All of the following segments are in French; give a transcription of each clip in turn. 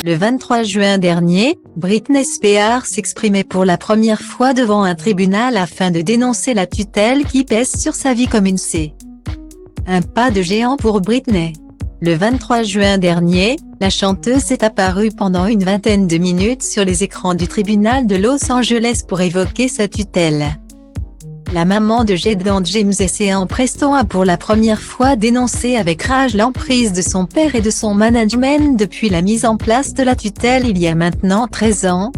Le 23 juin dernier, Britney Spears s'exprimait pour la première fois devant un tribunal afin de dénoncer la tutelle qui pèse sur sa vie comme une C. Un pas de géant pour Britney. Le 23 juin dernier, la chanteuse est apparue pendant une vingtaine de minutes sur les écrans du tribunal de Los Angeles pour évoquer sa tutelle. La maman de Jaden James Essayant Preston a pour la première fois dénoncé avec rage l'emprise de son père et de son management depuis la mise en place de la tutelle il y a maintenant 13 ans.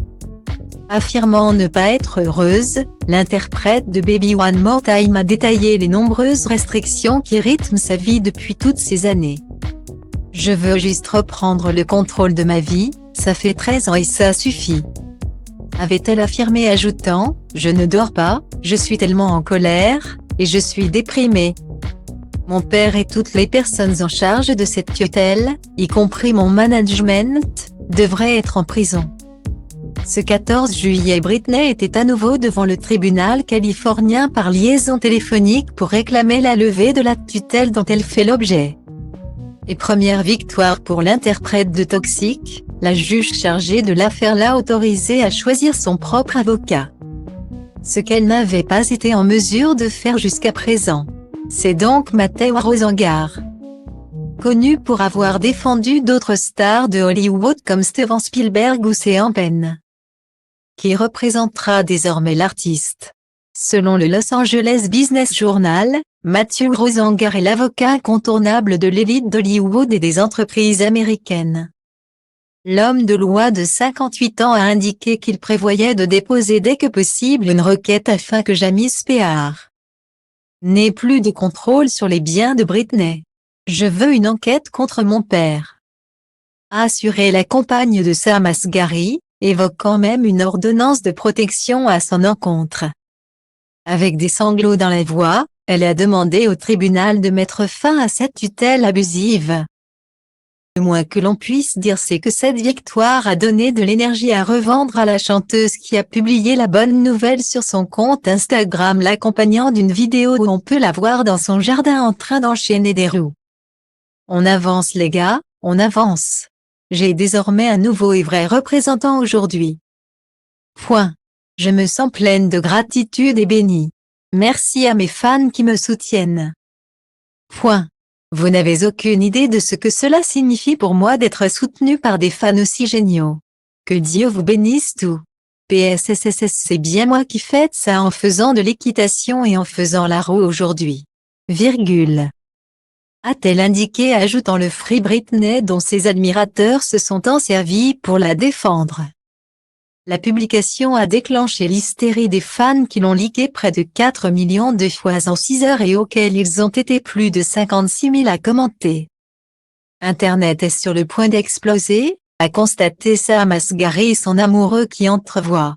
Affirmant ne pas être heureuse, l'interprète de Baby One More Time a détaillé les nombreuses restrictions qui rythment sa vie depuis toutes ces années. « Je veux juste reprendre le contrôle de ma vie, ça fait 13 ans et ça suffit », avait-elle affirmé, ajoutant « Je ne dors pas, je suis tellement en colère, et je suis déprimée. Mon père et toutes les personnes en charge de cette tutelle, y compris mon management, devraient être en prison. » Ce 14 juillet, Britney était à nouveau devant le tribunal californien par liaison téléphonique pour réclamer la levée de la tutelle dont elle fait l'objet. Et première victoire pour l'interprète de Toxic, la juge chargée de l'affaire l'a autorisée à choisir son propre avocat. Ce qu'elle n'avait pas été en mesure de faire jusqu'à présent. C'est donc Matteo Rosengar, connu pour avoir défendu d'autres stars de Hollywood comme Steven Spielberg ou Sean Penn, qui représentera désormais l'artiste. Selon le Los Angeles Business Journal, Matthew Rosengar est l'avocat incontournable de l'élite d'Hollywood et des entreprises américaines. L'homme de loi de 58 ans a indiqué qu'il prévoyait de déposer dès que possible une requête afin que Jamie Spears n'ait plus de contrôle sur les biens de Britney. « Je veux une enquête contre mon père », a assuré la compagne de Sam Asghari, évoquant même une ordonnance de protection à son encontre. Avec des sanglots dans la voix, elle a demandé au tribunal de mettre fin à cette tutelle abusive. Le moins que l'on puisse dire, c'est que cette victoire a donné de l'énergie à revendre à la chanteuse qui a publié la bonne nouvelle sur son compte Instagram, l'accompagnant d'une vidéo où on peut la voir dans son jardin en train d'enchaîner des roues. « On avance les gars, on avance. J'ai désormais un nouveau et vrai représentant aujourd'hui. Point. Je me sens pleine de gratitude et bénie. Merci à mes fans qui me soutiennent. Point. Vous n'avez aucune idée de ce que cela signifie pour moi d'être soutenu par des fans aussi géniaux. Que Dieu vous bénisse tout. PSSSS, c'est bien moi qui fête ça en faisant de l'équitation et en faisant la roue aujourd'hui. Virgule. A-t-elle indiqué, ajoutant le Free Britney dont ses admirateurs se sont enservis pour la défendre. La publication a déclenché l'hystérie des fans qui l'ont liké près de 4 millions de fois en 6 heures et auxquels ils ont été plus de 56 000 à commenter. Internet est sur le point d'exploser, a constaté Sam Asghari, son amoureux qui entrevoit,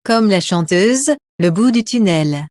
comme la chanteuse, le bout du tunnel.